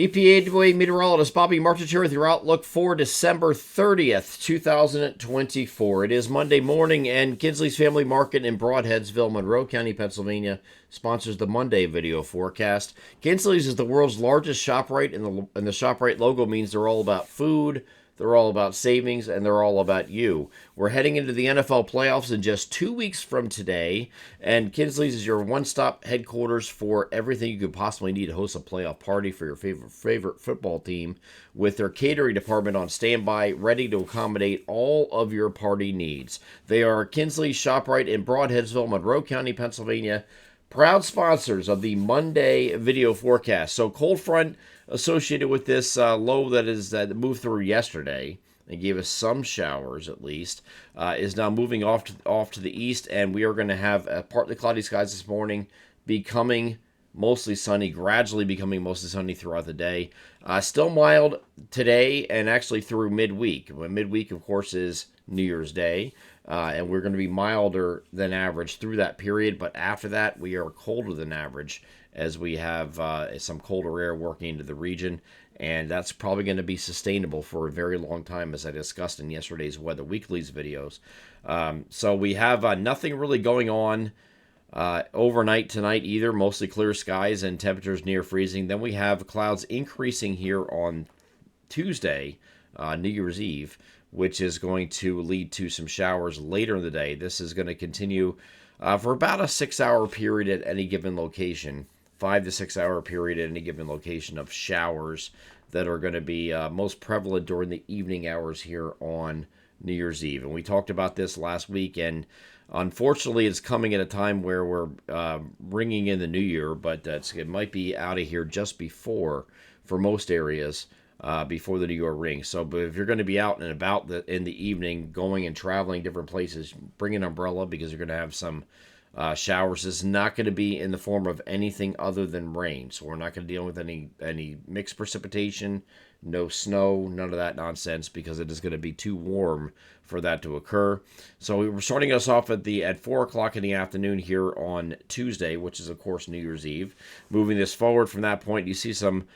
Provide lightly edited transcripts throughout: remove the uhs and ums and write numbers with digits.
EPAWA meteorologist Bobby Martich here with your outlook for December 30th, 2024. It is Monday morning, and Kinsley's Family Market in Broadheadsville, Monroe County, Pennsylvania, sponsors the Monday video forecast. Kinsley's is the world's largest ShopRite, and the ShopRite logo means they're all about food, they're all about savings, and they're all about you. We're heading into the NFL playoffs in just 2 weeks from today, and Kinsley's is your one-stop headquarters for everything you could possibly need to host a playoff party for your favorite football team, with their catering department on standby, ready to accommodate all of your party needs. They are Kinsley's ShopRite in Broadheadsville, Monroe County, Pennsylvania, proud sponsors of the Monday video forecast. So cold front associated with this low that moved through yesterday and gave us some showers at least, is now moving off to the east, and we are going to have partly cloudy skies this morning, becoming mostly sunny, gradually becoming mostly sunny throughout the day. Still mild today and actually through midweek. Midweek, of course, is New Year's Day, and we're going to be milder than average through that period, but after that, we are colder than average as we have some colder air working into the region, and that's probably going to be sustainable for a very long time, as I discussed in yesterday's Weather Weekly's videos. So we have nothing really going on overnight tonight either, mostly clear skies and temperatures near freezing. Then we have clouds increasing here on Tuesday, New Year's Eve, which is going to lead to some showers later in the day. This is going to continue for about a 6-hour period at any given location, 5 to 6 hour period at any given location of showers that are going to be most prevalent during the evening hours here on New Year's Eve. And we talked about this last week, and unfortunately it's coming at a time where we're ringing in the new year, but it might be out of here just before for most areas. Before the New Year ring. So, but if you're going to be out and about in the evening, going and traveling different places, bring an umbrella because you're going to have some showers. This is not going to be in the form of anything other than rain. So we're not going to deal with any mixed precipitation, no snow, none of that nonsense, because it is going to be too warm for that to occur. So we were starting us off at 4 o'clock in the afternoon here on Tuesday, which is of course New Year's Eve. Moving this forward from that point, you see some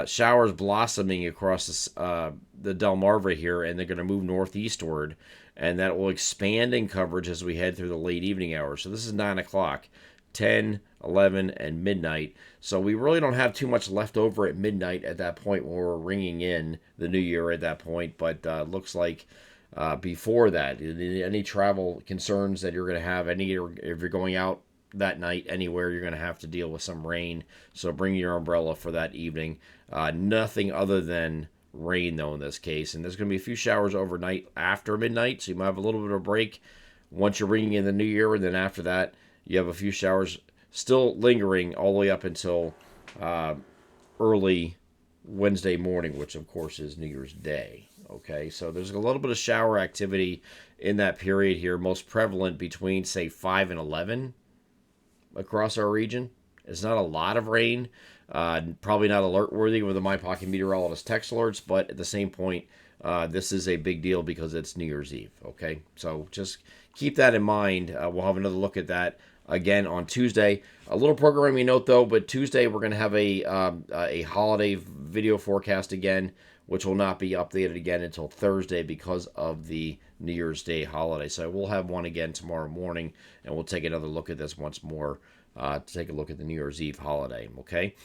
showers blossoming across the Delmarva here, and they're going to move northeastward, and that will expand in coverage as we head through the late evening hours. So this is 9 o'clock, 10, 11, and midnight. So we really don't have too much left over at midnight at that point when we're ringing in the new year at that point, but looks like before that, any travel concerns that you're going to have, if you're going out that night anywhere, you're going to have to deal with some rain, so bring your umbrella for that evening. Nothing other than rain though in this case, and there's going to be a few showers overnight after midnight, so you might have a little bit of a break once you're ringing in the new year, and then after that you have a few showers still lingering all the way up until early Wednesday morning, which of course is New Year's Day. Okay, so there's a little bit of shower activity in that period here, most prevalent between say 5 and 11 across our region. It's not a lot of rain, probably not alert worthy with the My Pocket Meteorologist text alerts, but at the same point, this is a big deal because it's New Year's Eve. Okay, so just keep that in mind. We'll have another look at that again on Tuesday. A little programming note though, but Tuesday we're going to have a holiday video forecast again, which will not be updated again until Thursday because of the New Year's Day holiday. So we'll have one again tomorrow morning, and we'll take another look at this once more to take a look at the New Year's Eve holiday, okay?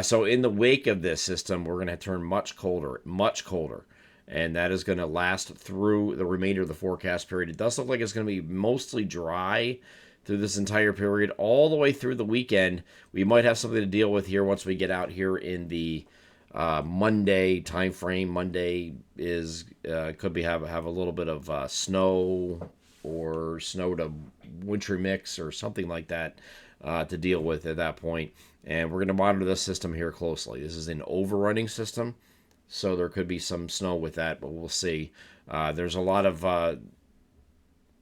So in the wake of this system, we're going to turn much colder, and that is going to last through the remainder of the forecast period. It does look like it's going to be mostly dry through this entire period, all the way through the weekend. We might have something to deal with here once we get out here in the Monday time frame. Monday is could have a little bit of snow or snow to wintry mix or something like that to deal with at that point. And we're going to monitor this system here closely. This is an overrunning system, so there could be some snow with that, but we'll see. There's a lot of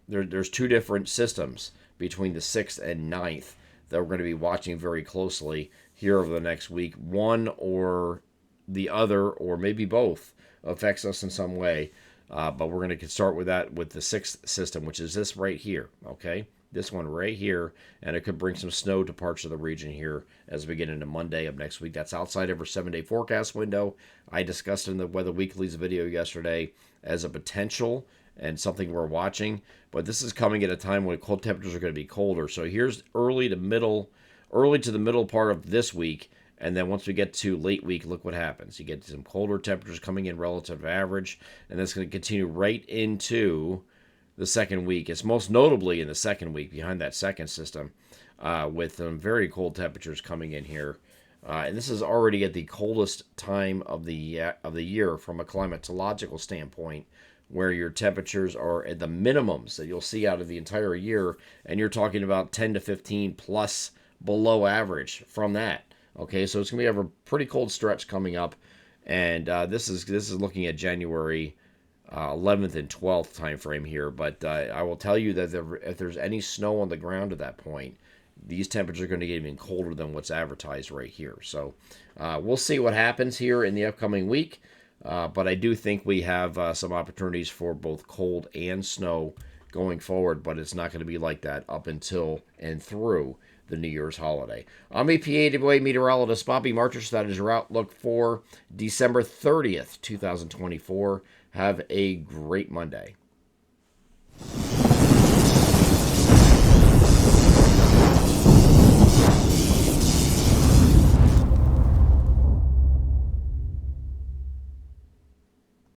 there's two different systems between the 6th and 9th that we're going to be watching very closely here over the next week. One or the other, or maybe both, affects us in some way. But we're going to start with that with the sixth system, which is this right here. Okay, this one right here, and it could bring some snow to parts of the region here as we get into Monday of next week. That's outside of our 7-day forecast window. I discussed in the Weather Weekly's video yesterday as a potential and something we're watching, but this is coming at a time when cold temperatures are going to be colder. So here's early to the middle part of this week, and then once we get to late week, look what happens. You get some colder temperatures coming in relative to average, and that's going to continue right into the second week. It's most notably in the second week behind that second system, with some very cold temperatures coming in here. And this is already at the coldest time of the year from a climatological standpoint, where your temperatures are at the minimums that you'll see out of the entire year, and you're talking about 10 to 15 plus below average from that. Okay, so it's gonna have a pretty cold stretch coming up, and this is looking at January 11th and 12th time frame here. But I will tell you that if there's any snow on the ground at that point, these temperatures are going to get even colder than what's advertised right here. So we'll see what happens here in the upcoming week. But I do think we have some opportunities for both cold and snow going forward, but it's not going to be like that up until and through the New Year's holiday. I'm EPAWA meteorologist Bobby Marchers. That is your outlook for December 30th, 2024. Have a great Monday.